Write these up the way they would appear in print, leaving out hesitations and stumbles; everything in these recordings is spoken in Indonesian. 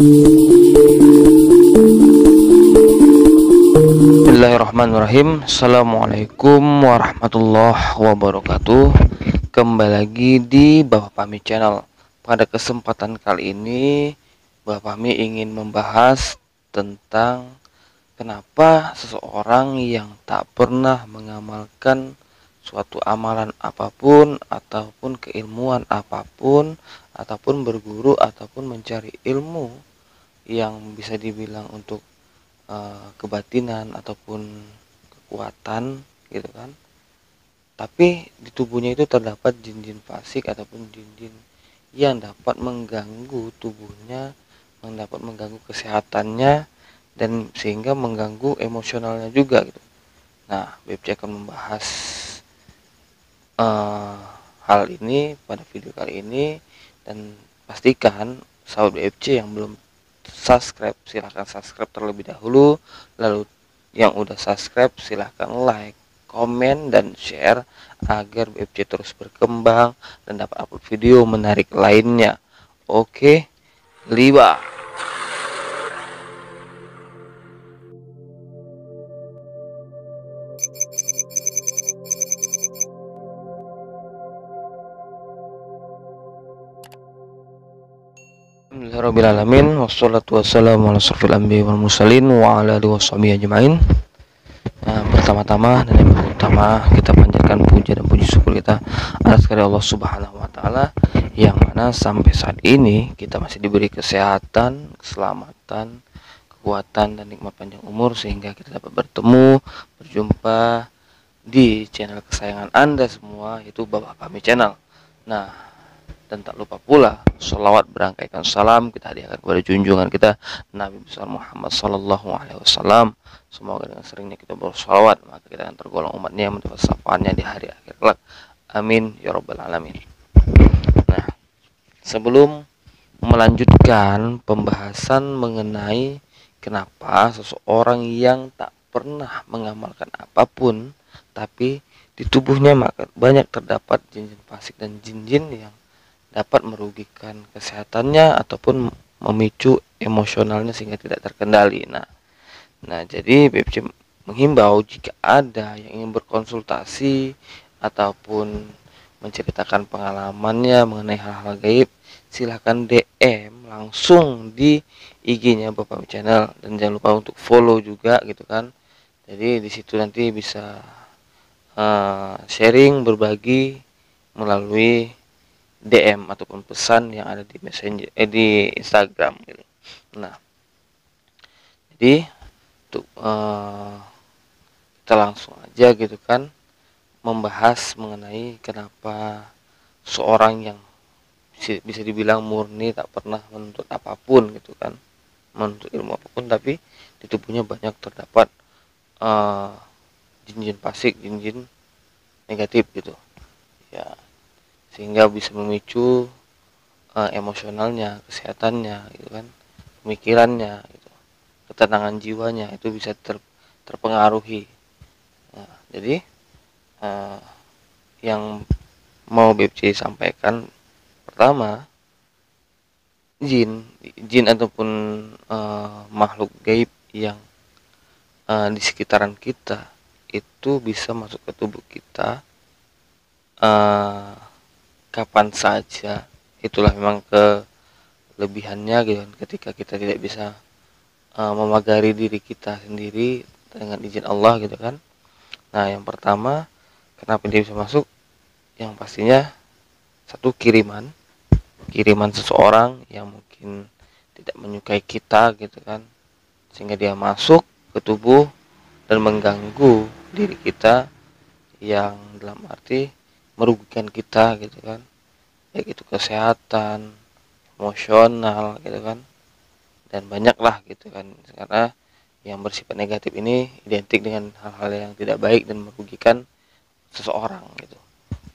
Bismillahirrahmanirrahim. Assalamualaikum warahmatullahi wabarakatuh. Kembali lagi di Bapak Fahmi Channel. Pada kesempatan kali ini Bapak Fahmi ingin membahas tentang kenapa seseorang yang tak pernah mengamalkan suatu amalan apapun ataupun keilmuan apapun ataupun berguru ataupun mencari ilmu yang bisa dibilang untuk kebatinan ataupun kekuatan gitu kan, tapi di tubuhnya itu terdapat jin-jin fasik ataupun jin-jin yang dapat mengganggu tubuhnya, yang dapat mengganggu kesehatannya dan sehingga mengganggu emosionalnya juga gitu. Nah, BFC akan membahas hal ini pada video kali ini, dan pastikan sahabat BFC yang belum subscribe silahkan subscribe terlebih dahulu, lalu yang udah subscribe silahkan like, komen, dan share agar BFC terus berkembang dan dapat upload video menarik lainnya. Oke, liba. Alhamdulillahirrahmanirrahim. Wassalatu wassalamu ala asrofil anbiya wal mursalin wa ala alihi washabihi ajma'in. Nah, pertama-tama dan yang utama kita panjatkan puja dan puji syukur kita atas karya Allah Subhanahu wa taala yang mana sampai saat ini kita masih diberi kesehatan, keselamatan, kekuatan dan nikmat panjang umur sehingga kita dapat bertemu, berjumpa di channel kesayangan Anda semua, yaitu Bapak Fahmi Channel. Nah, dan tak lupa pula sholawat berangkaikan salam kita hadiahkan kepada junjungan kita Nabi besar Muhammad Sallallahu Alaihi Wasallam. Semoga dengan seringnya kita bersholawat maka kita akan tergolong umatnya yang mendapat syafaatnya di hari akhir kelak. Amin ya rabbal alamin. Nah, sebelum melanjutkan pembahasan mengenai kenapa seseorang yang tak pernah mengamalkan apapun tapi di tubuhnya maka banyak terdapat jin-jin fasik dan jin-jin yang dapat merugikan kesehatannya ataupun memicu emosionalnya sehingga tidak terkendali. Nah, jadi BFC menghimbau jika ada yang ingin berkonsultasi ataupun menceritakan pengalamannya mengenai hal-hal gaib, silahkan DM langsung di IG-nya Bapak Fahmi Channel dan jangan lupa untuk follow juga gitu kan. Jadi di situ nanti bisa sharing, berbagi melalui DM ataupun pesan yang ada di Messenger di Instagram gitu. Nah, jadi untuk kita langsung aja gitu kan membahas mengenai kenapa seorang yang bisa dibilang murni tak pernah menuntut apapun gitu kan, menuntut ilmu apapun, tapi di tubuhnya banyak terdapat jin-jin fasik, jin-jin negatif gitu ya, sehingga bisa memicu emosionalnya, kesehatannya gitu kan, pemikirannya gitu, ketenangan jiwanya itu bisa terpengaruhi. Nah, jadi yang mau BFC sampaikan pertama, jin ataupun makhluk gaib yang di sekitaran kita itu bisa masuk ke tubuh kita kapan saja. Itulah memang kelebihannya gitu kan, ketika kita tidak bisa memagari diri kita sendiri dengan izin Allah gitu kan. Nah, yang pertama kenapa dia bisa masuk, yang pastinya satu, kiriman seseorang yang mungkin tidak menyukai kita gitu kan, sehingga dia masuk ke tubuh dan mengganggu diri kita yang dalam arti merugikan kita gitu kan, baik itu kesehatan, emosional gitu kan, dan banyaklah gitu kan, karena yang bersifat negatif ini identik dengan hal-hal yang tidak baik dan merugikan seseorang gitu.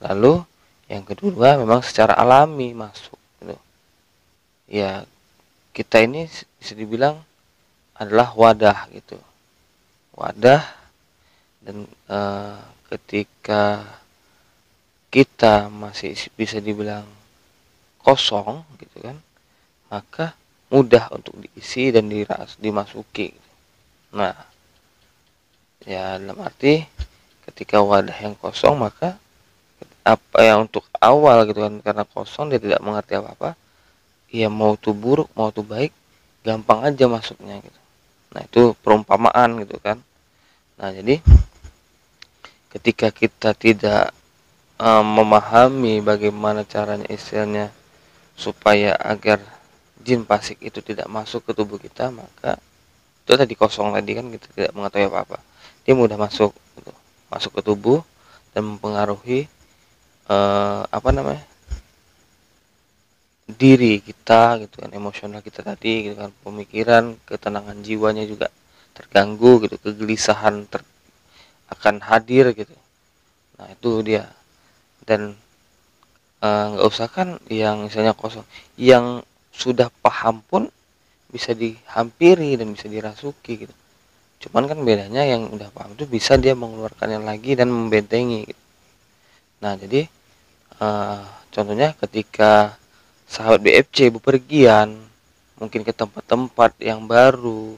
Lalu yang kedua memang secara alami masuk gitu ya, kita ini bisa dibilang adalah wadah gitu, wadah, dan ketika kita masih bisa dibilang kosong gitu kan, maka mudah untuk diisi dan dimasuki. Nah, ya dalam arti ketika wadah yang kosong, maka apa yang untuk awal gitu kan, karena kosong dia tidak mengerti apa-apa, ya mau itu buruk mau itu baik gampang aja masuknya gitu. Nah, itu perumpamaan gitu kan. Nah, jadi ketika kita tidak memahami bagaimana caranya istilahnya supaya agar jin fasik itu tidak masuk ke tubuh kita, maka itu tadi kosong tadi kan, kita tidak mengetahui apa-apa, dia mudah masuk gitu, masuk ke tubuh dan mempengaruhi apa namanya, diri kita gitu kan, emosional kita tadi gitu kan, pemikiran, ketenangan jiwanya juga terganggu gitu, kegelisahan akan hadir gitu. Nah, itu dia. Dan nggak usah kan yang misalnya kosong, yang sudah paham pun bisa dihampiri dan bisa dirasuki gitu. Cuman kan bedanya yang udah paham itu bisa dia mengeluarkannya lagi dan membentengi gitu. Nah, jadi eh, contohnya ketika sahabat BFC bepergian mungkin ke tempat-tempat yang baru,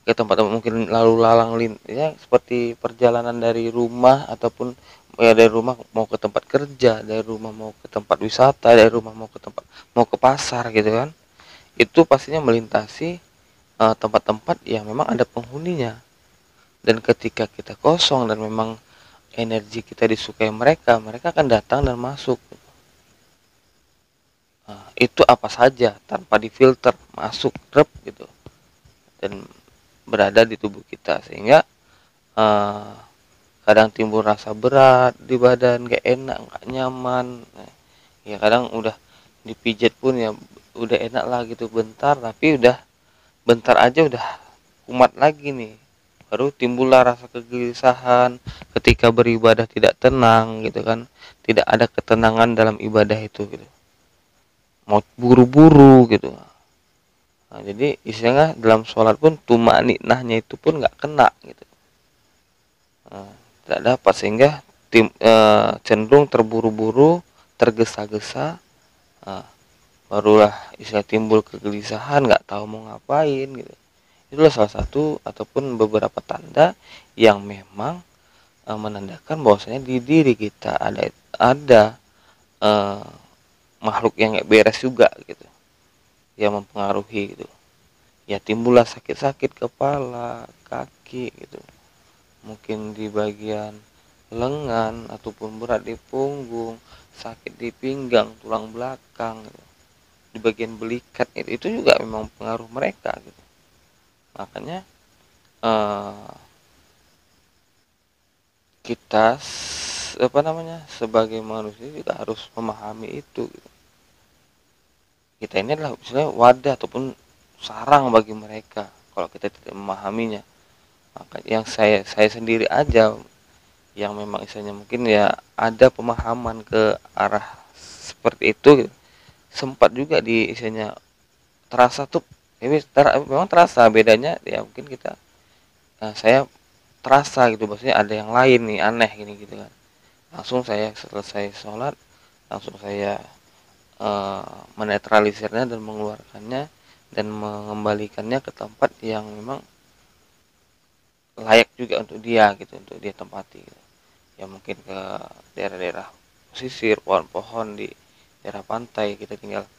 ke tempat-tempat mungkin lalu lalang ya, seperti perjalanan dari rumah ataupun ya dari rumah mau ke tempat kerja, dari rumah mau ke tempat wisata, dari rumah mau ke pasar gitu kan, itu pastinya melintasi tempat-tempat yang memang ada penghuninya. Dan ketika kita kosong dan memang energi kita disukai mereka, mereka akan datang dan masuk. Nah, itu apa saja tanpa difilter masuk rep gitu dan berada di tubuh kita, sehingga uh, kadang timbul rasa berat di badan, gak enak, gak nyaman. Nah, ya kadang udah dipijat pun ya udah enak lah gitu bentar, tapi udah bentar aja udah kumat lagi nih, baru timbullah rasa kegelisahan ketika beribadah, tidak tenang gitu kan, tidak ada ketenangan dalam ibadah itu gitu, mau buru-buru gitu. Nah, jadi istilahnya dalam sholat pun tumaninahnya itu pun nggak kena gitu. Nah, tidak dapat, sehingga cenderung terburu-buru, tergesa-gesa. Nah, barulah istilah timbul kegelisahan, nggak tahu mau ngapain gitu. Itulah salah satu ataupun beberapa tanda yang memang menandakan bahwasanya di diri kita ada eh, makhluk yang nggak beres juga gitu, yang mempengaruhi gitu. Ya timbullah sakit-sakit kepala, kaki gitu, mungkin di bagian lengan ataupun berat di punggung, sakit di pinggang, tulang belakang gitu, di bagian belikat, itu juga memang pengaruh mereka gitu. Makanya eh, kita apa namanya, sebagai manusia juga harus memahami itu gitu. Kita ini adalah misalnya wadah ataupun sarang bagi mereka kalau kita tidak memahaminya. Maka yang saya sendiri aja yang memang istilahnya mungkin ya ada pemahaman ke arah seperti itu gitu. Sempat juga di istilahnya terasa tuh ini memang terasa bedanya ya, mungkin kita saya terasa gitu, maksudnya ada yang lain nih aneh gini gitu kan. Langsung saya selesai sholat langsung saya menetralisirnya dan mengeluarkannya dan mengembalikannya ke tempat yang memang layak juga untuk dia gitu, untuk dia tempati gitu. Ya mungkin ke daerah-daerah pesisir, pohon-pohon di daerah pantai, kita tinggal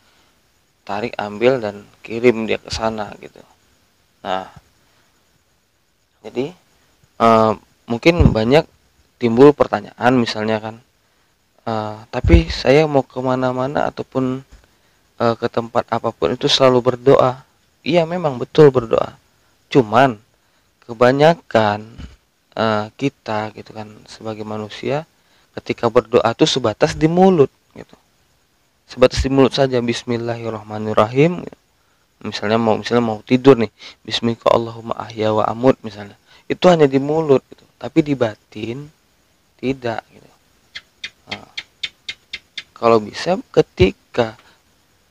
tarik, ambil dan kirim dia ke sana gitu. Nah, jadi mungkin banyak timbul pertanyaan misalnya kan, tapi saya mau kemana-mana ataupun ke tempat apapun itu selalu berdoa. Iya memang betul berdoa, cuman kebanyakan kita gitu kan sebagai manusia ketika berdoa tuh sebatas di mulut gitu, sebatas di mulut saja, Bismillahirrahmanirrahim. Misalnya mau tidur nih, Bismika Allahumma ahya wa amut misalnya, itu hanya di mulut gitu, tapi di batin tidak gitu. Nah, kalau bisa ketika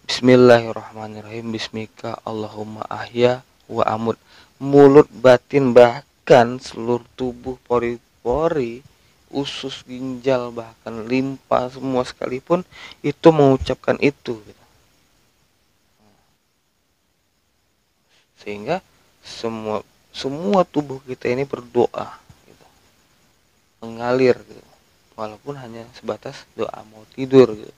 Bismillahirrahmanirrahim, Bismika Allahumma ahya wa amut, mulut, batin, bahkan seluruh tubuh, pori-pori, usus, ginjal, bahkan limpa semua sekalipun itu mengucapkan itu gitu. sehingga semua tubuh kita ini berdoa gitu, mengalir gitu, walaupun hanya sebatas doa mau tidur gitu.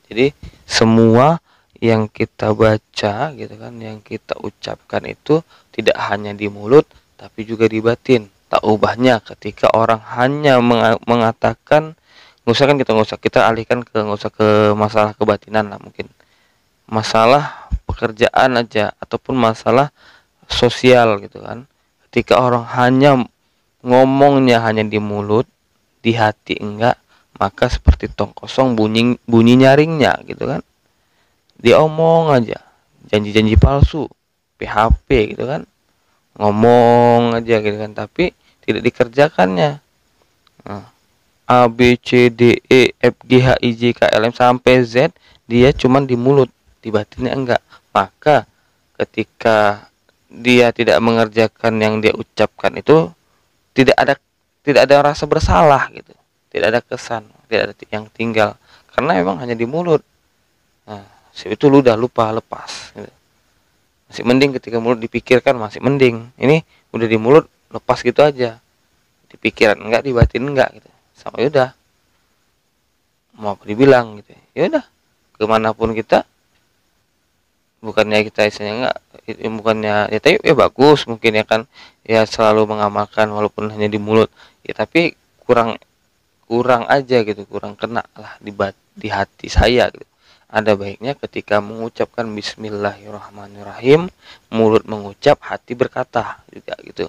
Jadi semua yang kita baca gitu kan, yang kita ucapkan itu tidak hanya di mulut tapi juga di batin. Tak ubahnya ketika orang hanya mengatakan, nggak usah kita alihkan ke, nggak usah ke masalah kebatinan lah, mungkin masalah pekerjaan aja ataupun masalah sosial gitu kan. Ketika orang hanya ngomongnya hanya di mulut, di hati enggak, maka seperti tong kosong bunyi nyaringnya gitu kan. Dia omong aja, janji-janji palsu, PHP gitu kan, ngomong aja gitu kan, tapi tidak dikerjakannya. Nah, A B C D E F G H I J K L M sampai Z dia cuman di mulut, di batinnya enggak. Maka ketika dia tidak mengerjakan yang dia ucapkan itu, tidak ada rasa bersalah gitu, tidak ada kesan, tidak ada yang tinggal, karena memang hanya di mulut. Nah, itu lu udah lupa, lepas gitu. Masih mending ketika mulut dipikirkan, masih mending. Ini udah di mulut lepas gitu aja, di pikiran enggak, di batin enggak gitu, sama udah mau apa dibilang gitu ya. Udah kemanapun kita, bukannya kita istilahnya enggak, bukannya ya, tapi ya bagus mungkin ya kan, ya selalu mengamalkan walaupun hanya di mulut ya, tapi kurang aja gitu, kurang kena lah di hati saya gitu. Ada baiknya ketika mengucapkan Bismillahirrahmanirrahim, mulut mengucap, hati berkata juga gitu.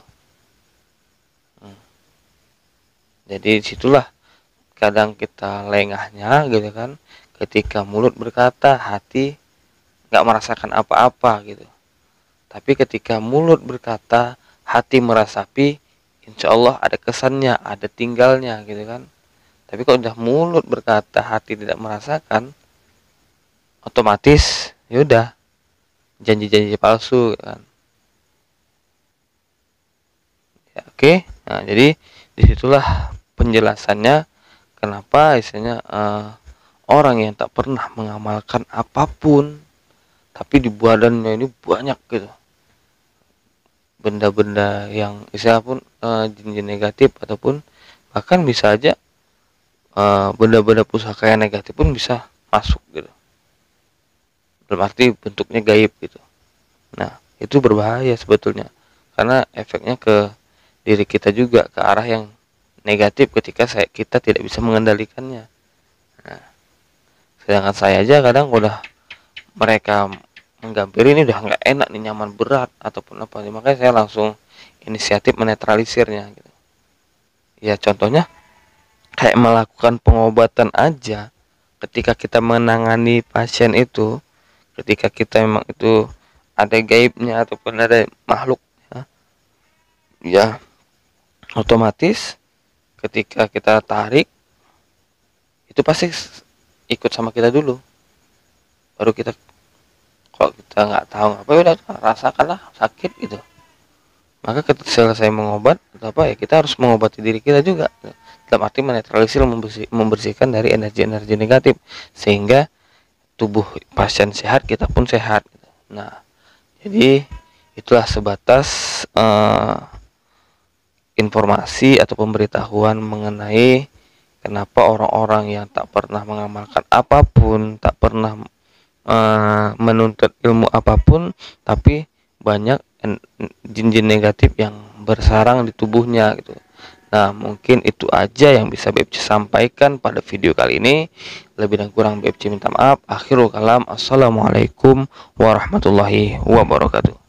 Jadi disitulah kadang kita lengahnya gitu kan, ketika mulut berkata, hati nggak merasakan apa-apa gitu. Tapi ketika mulut berkata, hati merasapi, insya Allah ada kesannya, ada tinggalnya gitu kan. Tapi kalau udah mulut berkata, hati tidak merasakan, otomatis yaudah janji-janji palsu kan. Ya, oke. Nah, jadi disitulah penjelasannya kenapa istilahnya orang yang tak pernah mengamalkan apapun tapi di badannya ini banyak gitu benda-benda yang istilah pun jin-jin negatif, ataupun bahkan bisa aja benda-benda pusaka yang negatif pun bisa masuk gitu, dalam arti bentuknya gaib gitu. Nah, itu berbahaya sebetulnya, karena efeknya ke diri kita juga, ke arah yang negatif ketika kita tidak bisa mengendalikannya. Nah, sedangkan saya aja kadang udah mereka menggampiri ini udah nggak enak nih, nyaman berat ataupun apa, makanya saya langsung inisiatif menetralisirnya gitu. Ya contohnya kayak melakukan pengobatan aja, ketika kita menangani pasien itu, ketika kita memang itu ada gaibnya ataupun ada makhluk ya otomatis ketika kita tarik itu pasti ikut sama kita dulu, baru kita, kalau kita nggak tahu apa, udah rasakanlah sakit gitu. Maka ketika selesai mengobat atau apa ya, kita harus mengobati diri kita juga, dalam arti menetralisir, membersihkan dari energi-energi negatif, sehingga tubuh pasien sehat, kita pun sehat. Nah, jadi itulah sebatas informasi atau pemberitahuan mengenai kenapa orang-orang yang tak pernah mengamalkan apapun, tak pernah menuntut ilmu apapun, tapi banyak jin-jin negatif yang bersarang di tubuhnya gitu. Nah, mungkin itu aja yang bisa BFC sampaikan pada video kali ini. Lebih dan kurang BFC minta maaf. Akhirul kalam, assalamualaikum warahmatullahi wabarakatuh.